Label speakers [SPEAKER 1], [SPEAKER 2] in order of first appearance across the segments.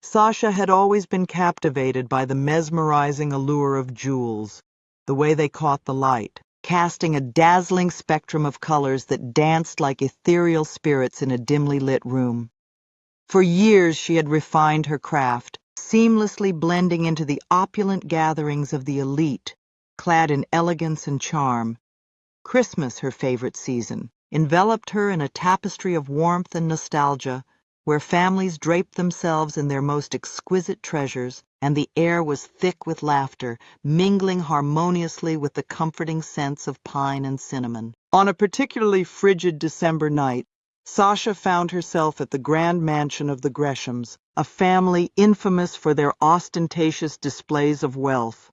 [SPEAKER 1] Sasha had always been captivated by the mesmerizing allure of jewels, the way they caught the light, casting a dazzling spectrum of colors that danced like ethereal spirits in a dimly lit room. For years she had refined her craft, seamlessly blending into the opulent gatherings of the elite, clad in elegance and charm. Christmas, her favorite season, enveloped her in a tapestry of warmth and nostalgia, where families draped themselves in their most exquisite treasures, and the air was thick with laughter, mingling harmoniously with the comforting scents of pine and cinnamon. On a particularly frigid December night, Sasha found herself at the grand mansion of the Greshams, a family infamous for their ostentatious displays of wealth.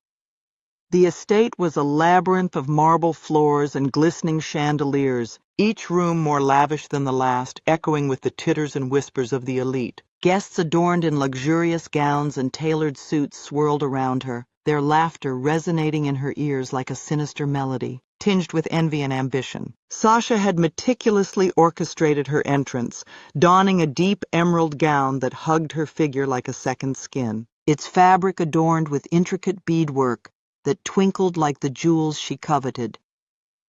[SPEAKER 1] The estate was a labyrinth of marble floors and glistening chandeliers, each room more lavish than the last, echoing with the titters and whispers of the elite. Guests adorned in luxurious gowns and tailored suits swirled around her, their laughter resonating in her ears like a sinister melody, tinged with envy and ambition. Sasha had meticulously orchestrated her entrance, donning a deep emerald gown that hugged her figure like a second skin, its fabric adorned with intricate beadwork that twinkled like the jewels she coveted.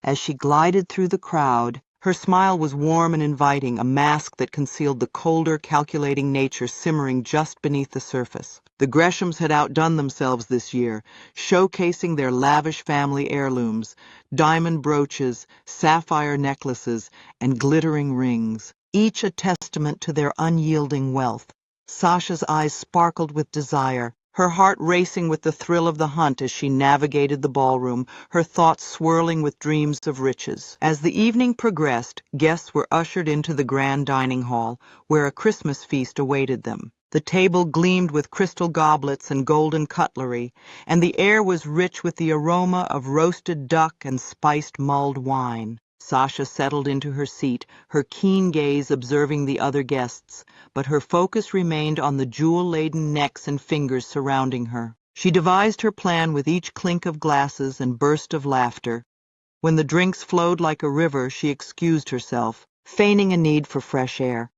[SPEAKER 1] As she glided through the crowd, her smile was warm and inviting, a mask that concealed the colder, calculating nature simmering just beneath the surface. The Greshams had outdone themselves this year, showcasing their lavish family heirlooms, diamond brooches, sapphire necklaces, and glittering rings, each a testament to their unyielding wealth. Sasha's eyes sparkled with desire, her heart racing with the thrill of the hunt as she navigated the ballroom, her thoughts swirling with dreams of riches. As the evening progressed, guests were ushered into the grand dining hall, where a Christmas feast awaited them. The table gleamed with crystal goblets and golden cutlery, and the air was rich with the aroma of roasted duck and spiced mulled wine. Sasha settled into her seat, her keen gaze observing the other guests, but her focus remained on the jewel-laden necks and fingers surrounding her. She devised her plan with each clink of glasses and burst of laughter. When the drinks flowed like a river, she excused herself, feigning a need for fresh air.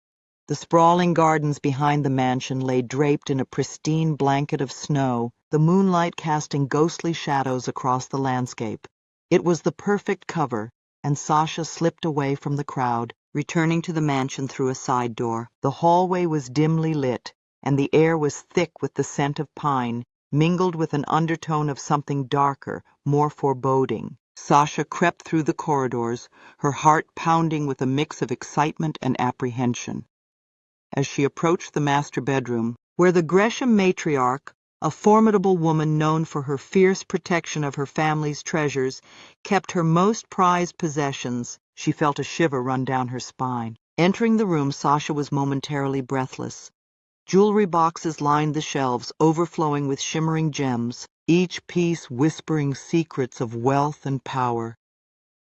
[SPEAKER 1] The sprawling gardens behind the mansion lay draped in a pristine blanket of snow, the moonlight casting ghostly shadows across the landscape. It was the perfect cover, and Sasha slipped away from the crowd, returning to the mansion through a side door. The hallway was dimly lit, and the air was thick with the scent of pine, mingled with an undertone of something darker, more foreboding. Sasha crept through the corridors, her heart pounding with a mix of excitement and apprehension. As she approached the master bedroom, where the Gresham matriarch, a formidable woman known for her fierce protection of her family's treasures, kept her most prized possessions, she felt a shiver run down her spine. Entering the room, Sasha was momentarily breathless. Jewelry boxes lined the shelves, overflowing with shimmering gems, each piece whispering secrets of wealth and power.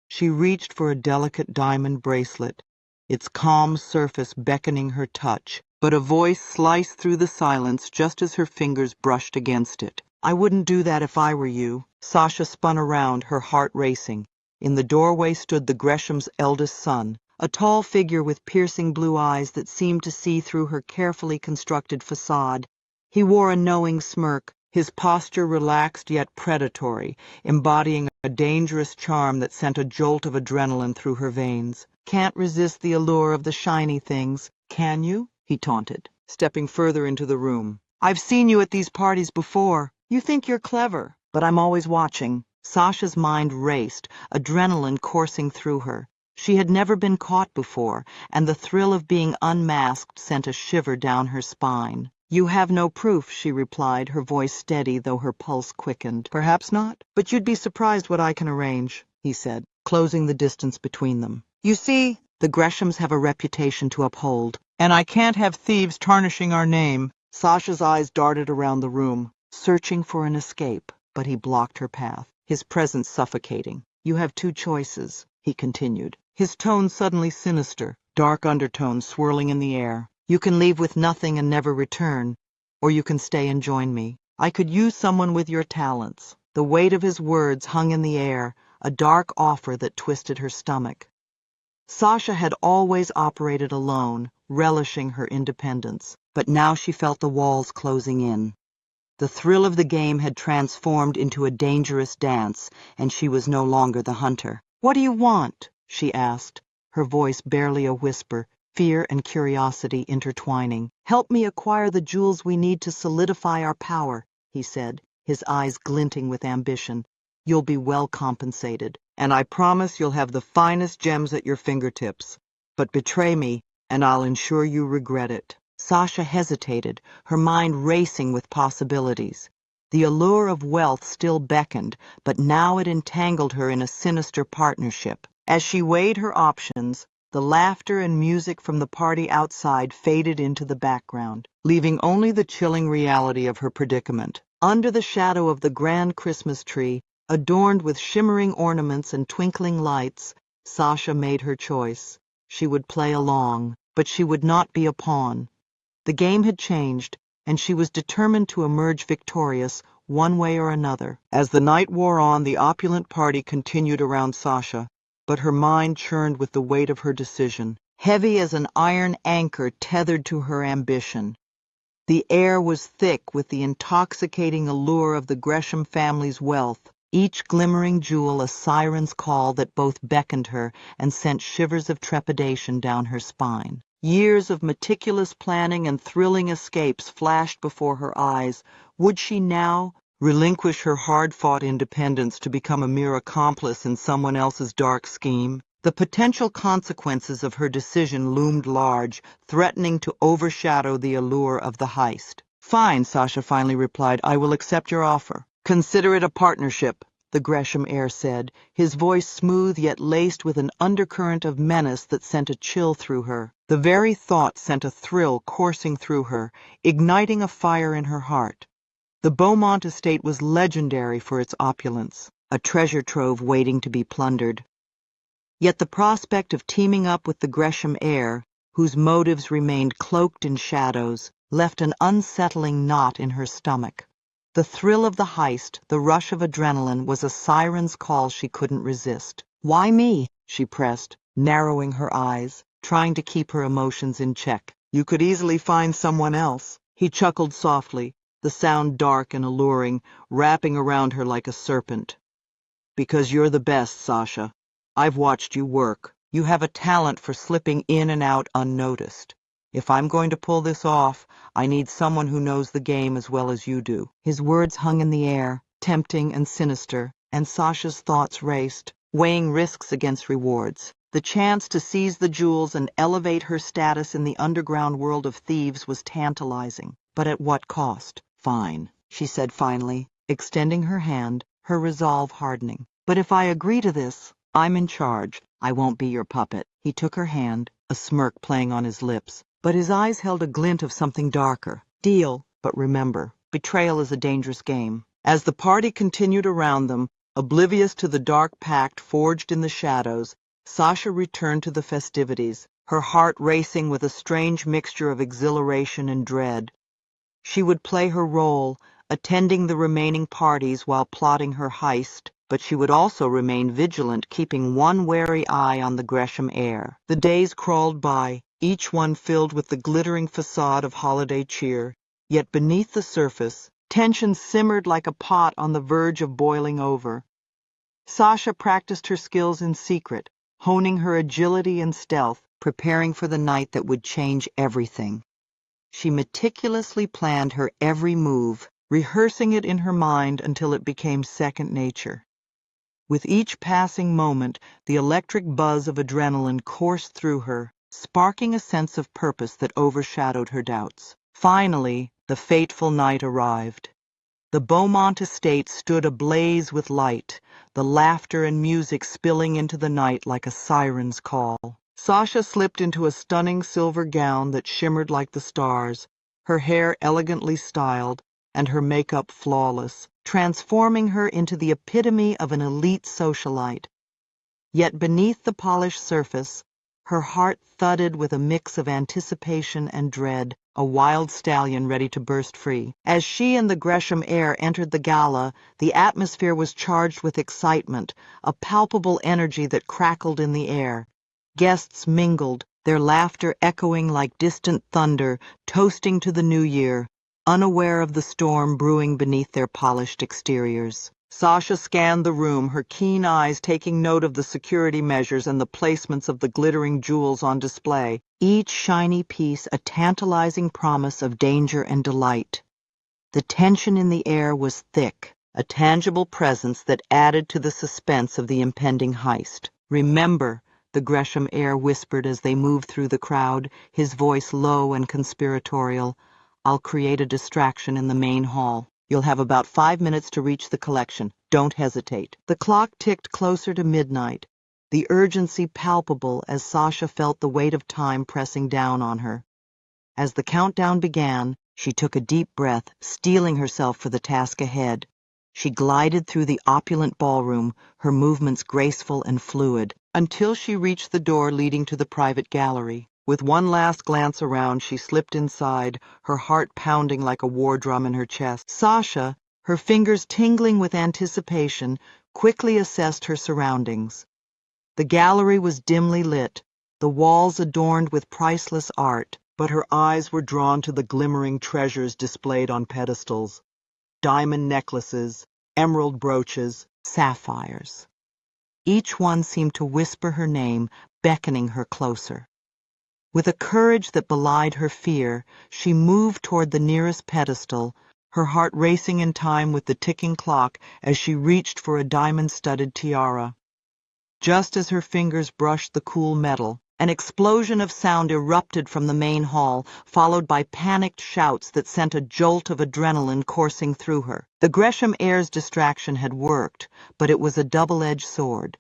[SPEAKER 1] She reached for a delicate diamond bracelet, its calm surface beckoning her touch, but a voice sliced through the silence just as her fingers brushed against it. "I wouldn't do that if I were you." Sasha spun around, her heart racing. In the doorway stood the Gresham's eldest son, a tall figure with piercing blue eyes that seemed to see through her carefully constructed facade. He wore a knowing smirk, his posture relaxed yet predatory, embodying a dangerous charm that sent a jolt of adrenaline through her veins. "Can't resist the allure of the shiny things, can you?" he taunted, stepping further into the room. "I've seen you at these parties before. You think you're clever, but I'm always watching." Sasha's mind raced, adrenaline coursing through her. She had never been caught before, and the thrill of being unmasked sent a shiver down her spine. "You have no proof," she replied, her voice steady though her pulse quickened. "Perhaps not, but you'd be surprised what I can arrange," he said, closing the distance between them. "You see, the Greshams have a reputation to uphold, and I can't have thieves tarnishing our name." Sasha's eyes darted around the room, searching for an escape, but he blocked her path, his presence suffocating. "You have two choices," he continued, his tone suddenly sinister, dark undertones swirling in the air. "You can leave with nothing and never return, or you can stay and join me. I could use someone with your talents." The weight of his words hung in the air, a dark offer that twisted her stomach. Sasha had always operated alone, relishing her independence, but now she felt the walls closing in. The thrill of the game had transformed into a dangerous dance, and she was no longer the hunter. "What do you want?" she asked, her voice barely a whisper, fear and curiosity intertwining. "Help me acquire the jewels we need to solidify our power," he said, his eyes glinting with ambition. "You'll be well compensated, and I promise you'll have the finest gems at your fingertips. But betray me, and I'll ensure you regret it." Sasha hesitated, her mind racing with possibilities. The allure of wealth still beckoned, but now it entangled her in a sinister partnership. As she weighed her options, the laughter and music from the party outside faded into the background, leaving only the chilling reality of her predicament. Under the shadow of the grand Christmas tree, adorned with shimmering ornaments and twinkling lights, Sasha made her choice. She would play along, but she would not be a pawn. The game had changed, and she was determined to emerge victorious one way or another. As the night wore on, the opulent party continued around Sasha, but her mind churned with the weight of her decision, heavy as an iron anchor tethered to her ambition. The air was thick with the intoxicating allure of the Gresham family's wealth, each glimmering jewel a siren's call that both beckoned her and sent shivers of trepidation down her spine. Years of meticulous planning and thrilling escapes flashed before her eyes. Would she now relinquish her hard-fought independence to become a mere accomplice in someone else's dark scheme? The potential consequences of her decision loomed large, threatening to overshadow the allure of the heist. "Fine," Sasha finally replied. "I will accept your offer." "Consider it a partnership," the Gresham heir said, his voice smooth yet laced with an undercurrent of menace that sent a chill through her. The very thought sent a thrill coursing through her, igniting a fire in her heart. The Beaumont estate was legendary for its opulence, a treasure trove waiting to be plundered. Yet the prospect of teaming up with the Gresham heir, whose motives remained cloaked in shadows, left an unsettling knot in her stomach. The thrill of the heist, the rush of adrenaline, was a siren's call she couldn't resist. "Why me?" she pressed, narrowing her eyes, trying to keep her emotions in check. "You could easily find someone else." He chuckled softly, the sound dark and alluring, wrapping around her like a serpent. "Because you're the best, Sasha. I've watched you work. You have a talent for slipping in and out unnoticed. If I'm going to pull this off, I need someone who knows the game as well as you do." His words hung in the air, tempting and sinister, and Sasha's thoughts raced, weighing risks against rewards. The chance to seize the jewels and elevate her status in the underground world of thieves was tantalizing, but at what cost? "Fine," she said finally, extending her hand, her resolve hardening. "But if I agree to this, I'm in charge. I won't be your puppet." He took her hand, a smirk playing on his lips, but his eyes held a glint of something darker. "Deal, but remember, betrayal is a dangerous game." As the party continued around them, oblivious to the dark pact forged in the shadows, Sasha returned to the festivities, her heart racing with a strange mixture of exhilaration and dread. She would play her role, attending the remaining parties while plotting her heist, but she would also remain vigilant, keeping one wary eye on the Gresham heir. The days crawled by, each one filled with the glittering facade of holiday cheer, yet beneath the surface, tension simmered like a pot on the verge of boiling over. Sasha practiced her skills in secret, honing her agility and stealth, preparing for the night that would change everything. She meticulously planned her every move, rehearsing it in her mind until it became second nature. With each passing moment, the electric buzz of adrenaline coursed through her, sparking a sense of purpose that overshadowed her doubts. Finally, the fateful night arrived. The Beaumont estate stood ablaze with light, the laughter and music spilling into the night like a siren's call. Sasha slipped into a stunning silver gown that shimmered like the stars, her hair elegantly styled, and her makeup flawless, transforming her into the epitome of an elite socialite. Yet beneath the polished surface, her heart thudded with a mix of anticipation and dread, a wild stallion ready to burst free. As she and the Gresham heir entered the gala, the atmosphere was charged with excitement, a palpable energy that crackled in the air. Guests mingled, their laughter echoing like distant thunder, toasting to the new year, unaware of the storm brewing beneath their polished exteriors. Sasha scanned the room, her keen eyes taking note of the security measures and the placements of the glittering jewels on display, each shiny piece a tantalizing promise of danger and delight. The tension in the air was thick, a tangible presence that added to the suspense of the impending heist. "Remember," the Gresham heir whispered as they moved through the crowd, his voice low and conspiratorial, "I'll create a distraction in the main hall. You'll have about 5 minutes to reach the collection. Don't hesitate." The clock ticked closer to midnight, the urgency palpable as Sasha felt the weight of time pressing down on her. As the countdown began, she took a deep breath, steeling herself for the task ahead. She glided through the opulent ballroom, her movements graceful and fluid, until she reached the door leading to the private gallery. With one last glance around, she slipped inside, her heart pounding like a war drum in her chest. Sasha, her fingers tingling with anticipation, quickly assessed her surroundings. The gallery was dimly lit, the walls adorned with priceless art, but her eyes were drawn to the glimmering treasures displayed on pedestals. Diamond necklaces, emerald brooches, sapphires. Each one seemed to whisper her name, beckoning her closer. With a courage that belied her fear, she moved toward the nearest pedestal, her heart racing in time with the ticking clock as she reached for a diamond-studded tiara. Just as her fingers brushed the cool metal, an explosion of sound erupted from the main hall, followed by panicked shouts that sent a jolt of adrenaline coursing through her. The Gresham heir's distraction had worked, but it was a double-edged sword.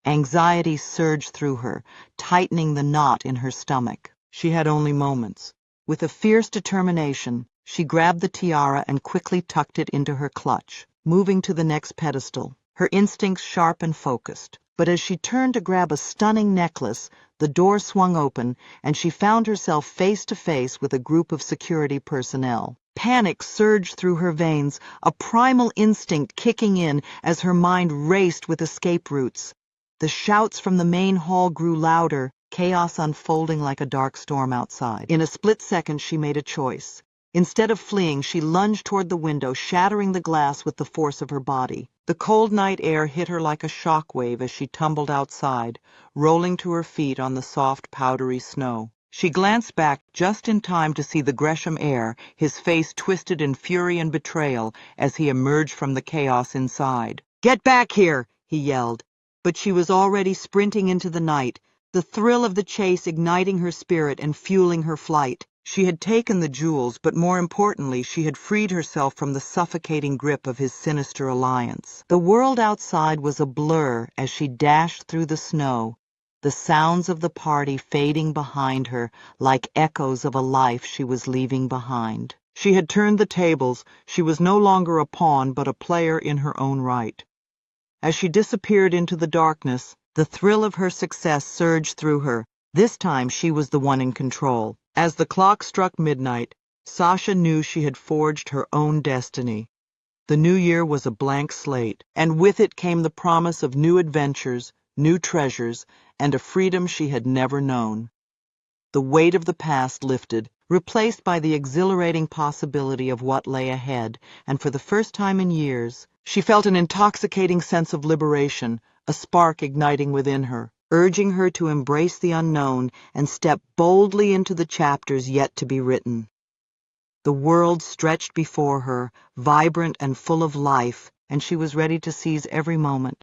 [SPEAKER 1] Anxiety surged through her, tightening the knot in her stomach. She had only moments. With a fierce determination, she grabbed the tiara and quickly tucked it into her clutch, moving to the next pedestal, her instincts sharp and focused. But as she turned to grab a stunning necklace, the door swung open, and she found herself face to face with a group of security personnel. Panic surged through her veins, a primal instinct kicking in as her mind raced with escape routes. The shouts from the main hall grew louder, chaos unfolding like a dark storm outside. In a split second, she made a choice. Instead of fleeing, she lunged toward the window, shattering the glass with the force of her body. The cold night air hit her like a shock wave as she tumbled outside, rolling to her feet on the soft, powdery snow. She glanced back just in time to see the Gresham heir, his face twisted in fury and betrayal as he emerged from the chaos inside. "Get back here!" he yelled. But she was already sprinting into the night, the thrill of the chase igniting her spirit and fueling her flight. She had taken the jewels, but more importantly, she had freed herself from the suffocating grip of his sinister alliance. The world outside was a blur as she dashed through the snow, the sounds of the party fading behind her like echoes of a life she was leaving behind. She had turned the tables. She was no longer a pawn, but a player in her own right. As she disappeared into the darkness, the thrill of her success surged through her. This time she was the one in control. As the clock struck midnight, Sasha knew she had forged her own destiny. The new year was a blank slate, and with it came the promise of new adventures, new treasures, and a freedom she had never known. The weight of the past lifted, replaced by the exhilarating possibility of what lay ahead, and for the first time in years, she felt an intoxicating sense of liberation, a spark igniting within her, urging her to embrace the unknown and step boldly into the chapters yet to be written. The world stretched before her, vibrant and full of life, and she was ready to seize every moment.